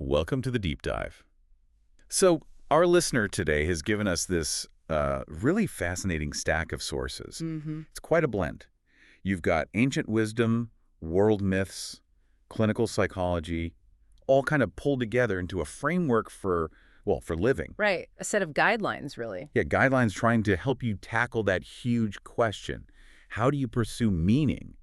Welcome to the deep dive. So, our listener today has given us this really fascinating stack of sources. It's quite a blend. You've got ancient wisdom, world myths, clinical psychology, all kind of pulled together into a framework for, well, for living. Right. A set of guidelines, really. Yeah, guidelines trying to help you tackle that huge question. How do you pursue meaning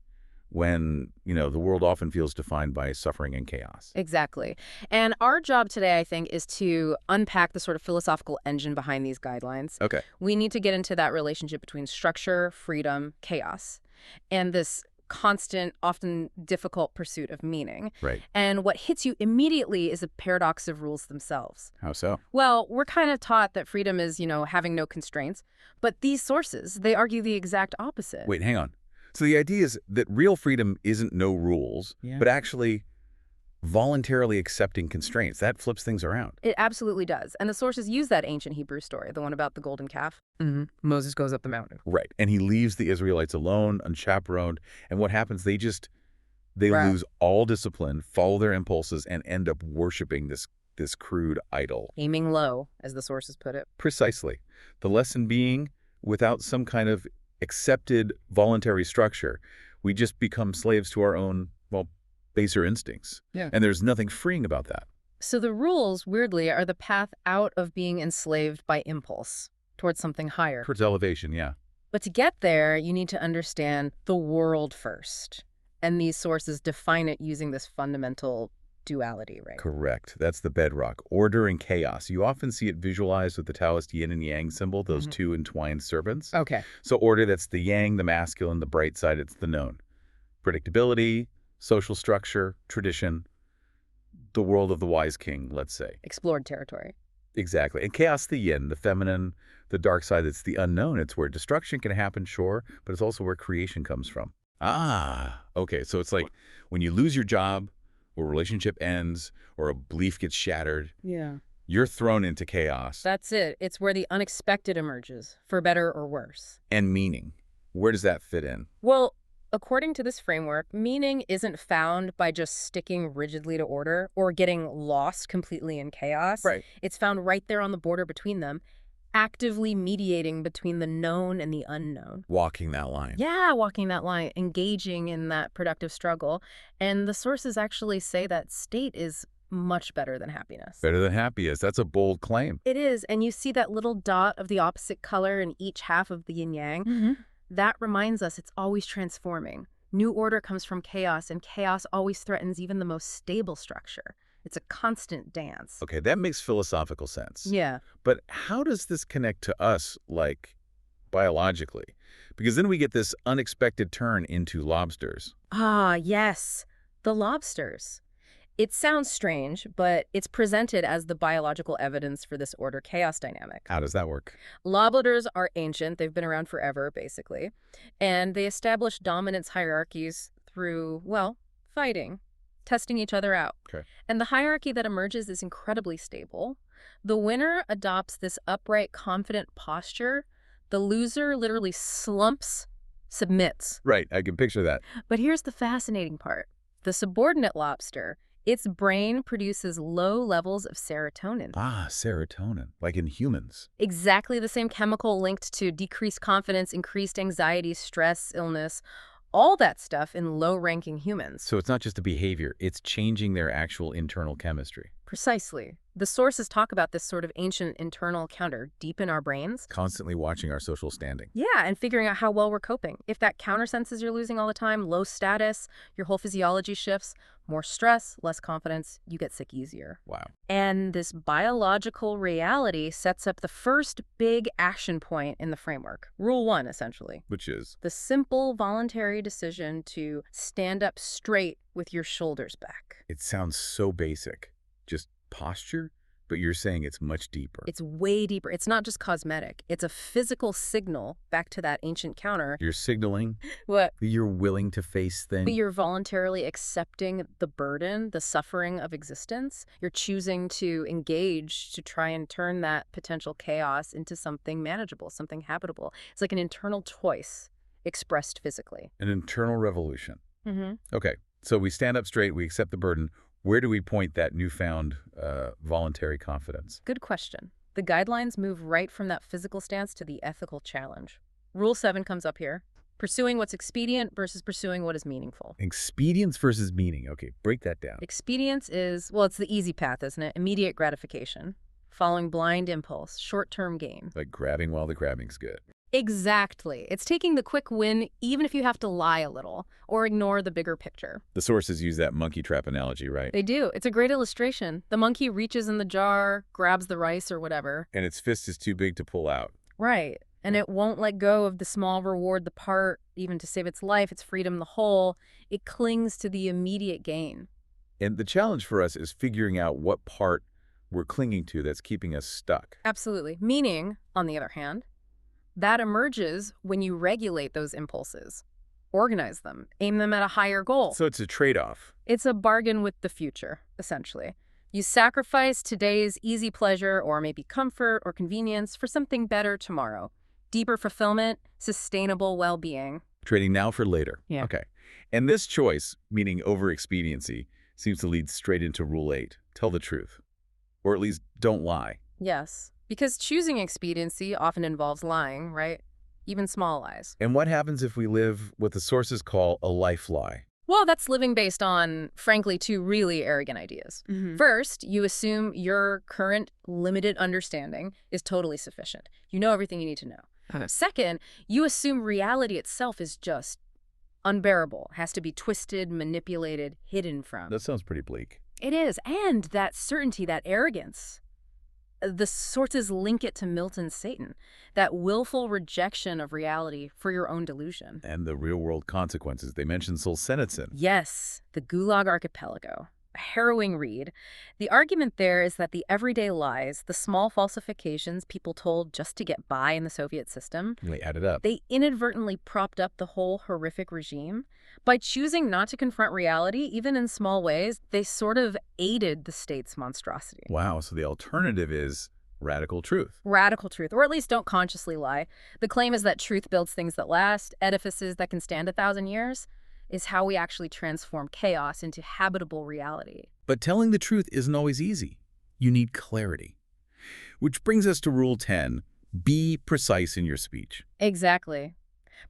when, the world often feels defined by suffering and chaos? Exactly. And our job today, I think, is to unpack the sort of philosophical engine behind these guidelines. Okay. We need to get into that relationship between structure, freedom, chaos, and this constant, often difficult pursuit of meaning. Right. And what hits you immediately is a paradox of rules themselves. How so? Well, we're kind of taught that freedom is, having no constraints. But these sources, they argue the exact opposite. Wait, hang on. So the idea is that real freedom isn't no rules, but actually voluntarily accepting constraints. That flips things around. It absolutely does. And the sources use that ancient Hebrew story, the one about the golden calf. Moses goes up the mountain. Right. And he leaves the Israelites alone, unchaperoned. And what happens? They Right. lose all discipline, follow their impulses, and end up worshiping this crude idol. Aiming low, as the sources put it. Precisely. The lesson being, without some kind of accepted voluntary structure, we just become slaves to our own, baser instincts. Yeah. And there's nothing freeing about that. So the rules, weirdly, are the path out of being enslaved by impulse towards something higher. Towards elevation, yeah. But to get there, you need to understand the world first. And these sources define it using this fundamental duality, right? Correct. That's the bedrock. Order and chaos. You often see it visualized with the Taoist yin and yang symbol, those two entwined serpents. Okay. So order, that's the yang, the masculine, the bright side, it's the known. Predictability, social structure, tradition, the world of the wise king, let's say. Explored territory. Exactly. And chaos, the yin, the feminine, the dark side, it's the unknown. It's where destruction can happen, sure, but it's also where creation comes from. Okay. So it's like when you lose your job, or a relationship ends, or a belief gets shattered, Yeah. you're thrown into chaos. That's it. It's where the unexpected emerges, for better or worse. And meaning. Where does that fit in? Well, according to this framework, meaning isn't found by just sticking rigidly to order or getting lost completely in chaos. Right. It's found right there on the border between them, actively mediating between the known and the unknown. Walking that line. Yeah, walking that line, engaging in that productive struggle. And the sources actually say that state is much better than happiness. Better than happy is. That's a bold claim. It is. And you see that little dot of the opposite color in each half of the yin-yang? That reminds us it's always transforming. New order comes from chaos, and chaos always threatens even the most stable structure. It's a constant dance. Okay, that makes philosophical sense. Yeah. But how does this connect to us, biologically? Because then we get this unexpected turn into lobsters. Ah, yes. The lobsters. It sounds strange, but it's presented as the biological evidence for this order-chaos dynamic. How does that work? Lobsters are ancient. They've been around forever, basically. And they established dominance hierarchies through, fighting, testing each other out. Okay. And the hierarchy that emerges is incredibly stable. The winner adopts this upright, confident posture. The loser literally slumps, submits. Right, I can picture that. But here's the fascinating part. The subordinate lobster, its brain produces low levels of serotonin. Serotonin, like in humans. Exactly the same chemical linked to decreased confidence, increased anxiety, stress, illness, all that stuff in low-ranking humans. So it's not just a behavior, it's changing their actual internal chemistry. Precisely. The sources talk about this sort of ancient internal counter deep in our brains. Constantly watching our social standing. Yeah, and figuring out how well we're coping. If that counter senses you're losing all the time, low status, your whole physiology shifts, more stress, less confidence, you get sick easier. Wow. And this biological reality sets up the first big action point in the framework. Rule 1, essentially. Which is? The simple voluntary decision to stand up straight with your shoulders back. It sounds so basic. Just posture, but you're saying it's much deeper. It's way deeper. It's not just cosmetic. It's a physical signal back to that ancient counter. You're signaling What? that you're willing to face things. But you're voluntarily accepting the burden, the suffering of existence. You're choosing to engage to try and turn that potential chaos into something manageable, something habitable. It's like an internal choice expressed physically. An internal revolution. Okay, so we stand up straight, we accept the burden. Where do we point that newfound voluntary confidence? Good question. The guidelines move right from that physical stance to the ethical challenge. Rule 7 comes up here. Pursuing what's expedient versus pursuing what is meaningful. Expedience versus meaning. Okay, break that down. Expedience is, well, it's the easy path, isn't it? Immediate gratification. Following blind impulse, short-term gain. Like grabbing while the grabbing's good. Exactly. It's taking the quick win even if you have to lie a little or ignore the bigger picture. The sources use that monkey trap analogy, right? They do. It's a great illustration. The monkey reaches in the jar, grabs the rice or whatever. And its fist is too big to pull out. Right. And it won't let go of the small reward, the part, even to save its life, its freedom, the whole. It clings to the immediate gain. And the challenge for us is figuring out what part we're clinging to that's keeping us stuck. Absolutely. Meaning, on the other hand, that emerges when you regulate those impulses, organize them, aim them at a higher goal. So it's a trade-off. It's a bargain with the future, essentially. You sacrifice today's easy pleasure or maybe comfort or convenience for something better tomorrow. Deeper fulfillment, sustainable well-being. Trading now for later. Yeah. Okay. And this choice, meaning over-expediency, seems to lead straight into Rule 8. Tell the truth. Or at least don't lie. Yes. Because choosing expediency often involves lying, right? Even small lies. And what happens if we live what the sources call a life lie? Well, that's living based on, frankly, two really arrogant ideas. First, you assume your current limited understanding is totally sufficient. You know everything you need to know. Second, you assume reality itself is just unbearable, has to be twisted, manipulated, hidden from. That sounds pretty bleak. It is. And that certainty, that arrogance, the sources link it to Milton's Satan, that willful rejection of reality for your own delusion. And the real-world consequences. They mention Solzhenitsyn. Yes, the Gulag Archipelago. A harrowing read. The argument there is that the everyday lies, the small falsifications people told just to get by in the Soviet system, They added up. they inadvertently propped up the whole horrific regime. By choosing not to confront reality, even in small ways, they sort of aided the state's monstrosity. Wow, so the alternative is radical truth. Radical truth, or at least don't consciously lie. The claim is that truth builds things that last, edifices that can stand 1,000 years, is how we actually transform chaos into habitable reality. But telling the truth isn't always easy. You need clarity. Which brings us to Rule 10. Be precise in your speech. Exactly.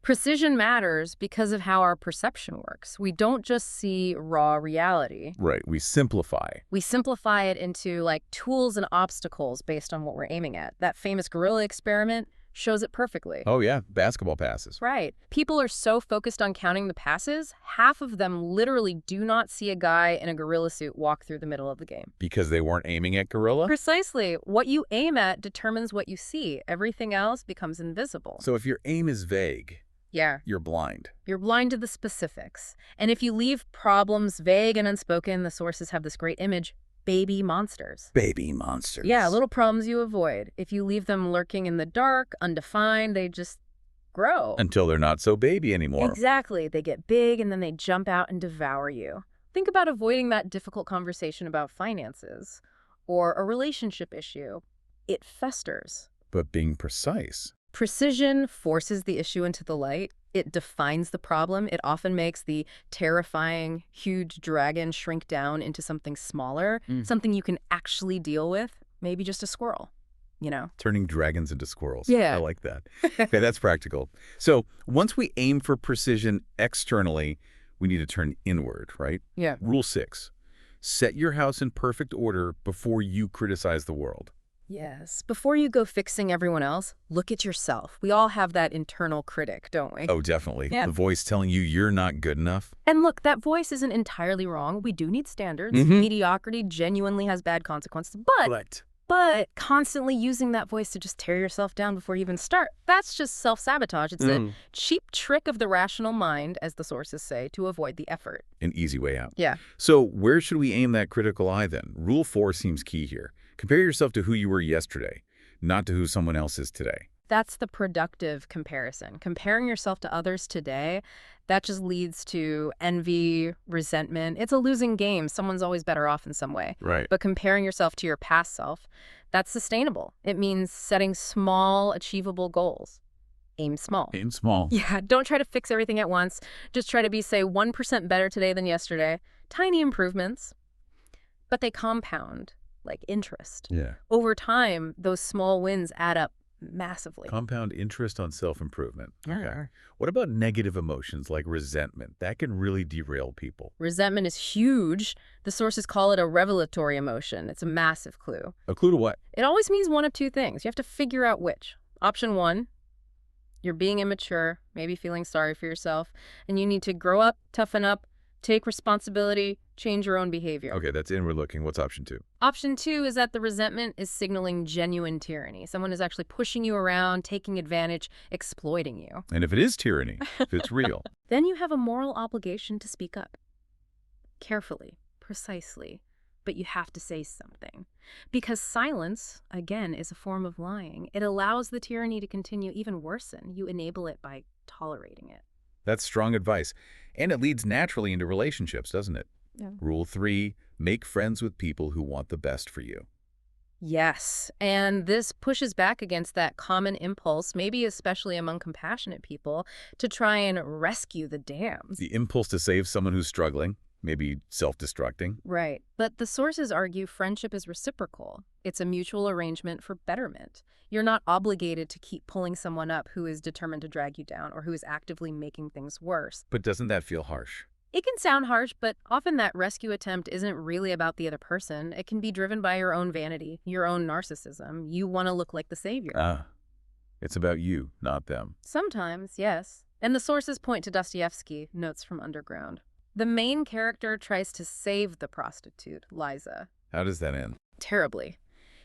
Precision matters because of how our perception works. We don't just see raw reality. Right, we simplify. We simplify it into like tools and obstacles based on what we're aiming at. That famous gorilla experiment shows it perfectly. Oh yeah, basketball passes. Right. People are so focused on counting the passes, half of them literally do not see a guy in a gorilla suit walk through the middle of the game. Because they weren't aiming at gorilla? Precisely. What you aim at determines what you see. Everything else becomes invisible. So if your aim is vague, yeah, you're blind. you're blind to the specifics. And if you leave problems vague and unspoken, the sources have this great image, baby monsters. Baby monsters. Yeah, little problems you avoid. If you leave them lurking in the dark, undefined, they just grow. Until they're not so baby anymore. Exactly. They get big and then they jump out and devour you. Think about avoiding that difficult conversation about finances or a relationship issue. It festers. But being precise. Precision forces the issue into the light. It defines the problem. It often makes the terrifying, huge dragon shrink down into something smaller, something you can actually deal with, maybe just a squirrel, you know? Turning dragons into squirrels. Yeah. I like that. Okay, that's practical. So once we aim for precision externally, we need to turn inward, right? Yeah. Rule 6. Set your house in perfect order before you criticize the world. Yes. Before you go fixing everyone else, look at yourself. We all have that internal critic, don't we? Oh, definitely. Yeah. The voice telling you you're not good enough. And look, that voice isn't entirely wrong. We do need standards. Mediocrity genuinely has bad consequences. But constantly using that voice to just tear yourself down before you even start, that's just self-sabotage. It's a cheap trick of the rational mind, as the sources say, to avoid the effort. An easy way out. Yeah. So where should we aim that critical eye then? Rule 4 seems key here. Compare yourself to who you were yesterday, not to who someone else is today. That's the productive comparison. Comparing yourself to others today, that just leads to envy, resentment. It's a losing game. Someone's always better off in some way. Right. But comparing yourself to your past self, that's sustainable. It means setting small, achievable goals. Aim small. Aim small. Yeah, don't try to fix everything at once. Just try to be, say, 1% better today than yesterday. Tiny improvements. but they compound, like interest. Yeah. Over time, those small wins add up massively. Compound interest on self-improvement. Yeah. Okay. What about negative emotions like resentment? That can really derail people. Resentment is huge. The sources call it a revelatory emotion. It's a massive clue. A clue to what? It always means one of two things. You have to figure out which. Option one, you're being immature, maybe feeling sorry for yourself, and you need to grow up, toughen up, take responsibility, change your own behavior. Okay, that's inward looking. What's option 2? Option 2 is that the resentment is signaling genuine tyranny. Someone is actually pushing you around, taking advantage, exploiting you. And if it is tyranny, if it's real. Then you have a moral obligation to speak up. Carefully, precisely, but you have to say something. Because silence, again, is a form of lying. It allows the tyranny to continue, even worsen. You enable it by tolerating it. That's strong advice. And it leads naturally into relationships, doesn't it? Yeah. Rule 3, make friends with people who want the best for you. Yes, and this pushes back against that common impulse, maybe especially among compassionate people, to try and rescue the damned. The impulse to save someone who's struggling, maybe self-destructing. Right. But the sources argue friendship is reciprocal. It's a mutual arrangement for betterment. You're not obligated to keep pulling someone up who is determined to drag you down or who is actively making things worse. But doesn't that feel harsh? It can sound harsh, but often that rescue attempt isn't really about the other person. It can be driven by your own vanity, your own narcissism. You want to look like the savior. It's about you, not them. Sometimes, yes. And the sources point to Dostoevsky, Notes from Underground. The main character tries to save the prostitute, Liza. How does that end? Terribly.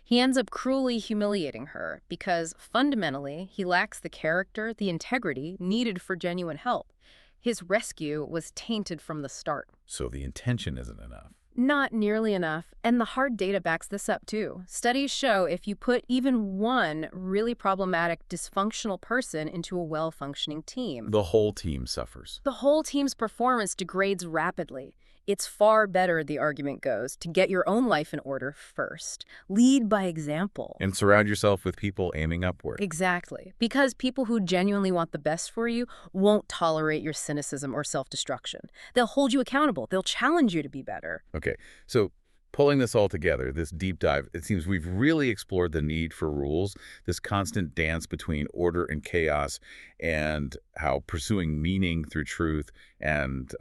He ends up cruelly humiliating her because, fundamentally, he lacks the character, the integrity needed for genuine help. His rescue was tainted from the start. So the intention isn't enough. Not nearly enough, and the hard data backs this up too. Studies show if you put even one really problematic, dysfunctional person into a well-functioning team, The whole team suffers. the whole team's performance degrades rapidly. It's far better, the argument goes, to get your own life in order first. Lead by example. And surround yourself with people aiming upward. Exactly. Because people who genuinely want the best for you won't tolerate your cynicism or self-destruction. They'll hold you accountable. They'll challenge you to be better. Okay, so pulling this all together, this deep dive, it seems we've really explored the need for rules, this constant dance between order and chaos, and how pursuing meaning through truth and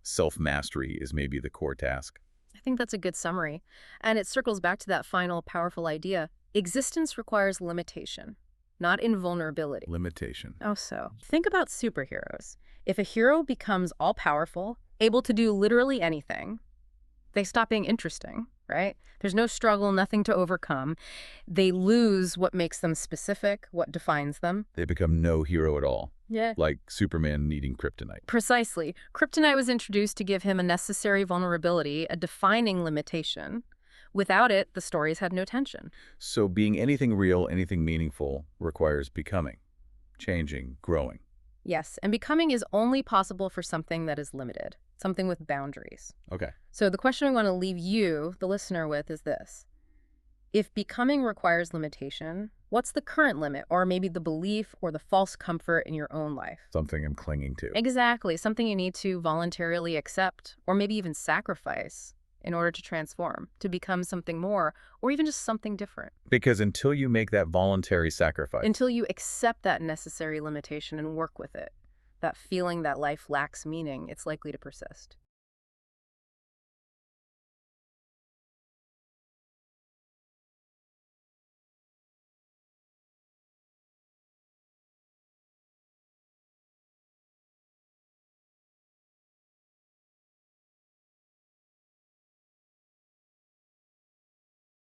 self-mastery is maybe the core task. I think that's a good summary. And it circles back to that final powerful idea. Existence requires limitation, not invulnerability. Limitation. Oh, so. Think about superheroes. If a hero becomes all-powerful, able to do literally anything, they stop being interesting, right? There's no struggle, nothing to overcome. They lose what makes them specific, what defines them. They become no hero at all. Yeah. Like Superman needing kryptonite. Precisely. Kryptonite was introduced to give him a necessary vulnerability, a defining limitation. Without it, the stories had no tension. So being anything real, anything meaningful requires becoming, changing, growing. Yes, and becoming is only possible for something that is limited, something with boundaries. Okay. So the question I want to leave you, the listener, with is this. If becoming requires limitation, what's the current limit, or maybe the belief or the false comfort in your own life? Something I'm clinging to. Exactly, something you need to voluntarily accept, or maybe even sacrifice in order to transform, to become something more, or even just something different. Because until you make that voluntary sacrifice, Until you accept that necessary limitation and work with it, that feeling that life lacks meaning, it's likely to persist.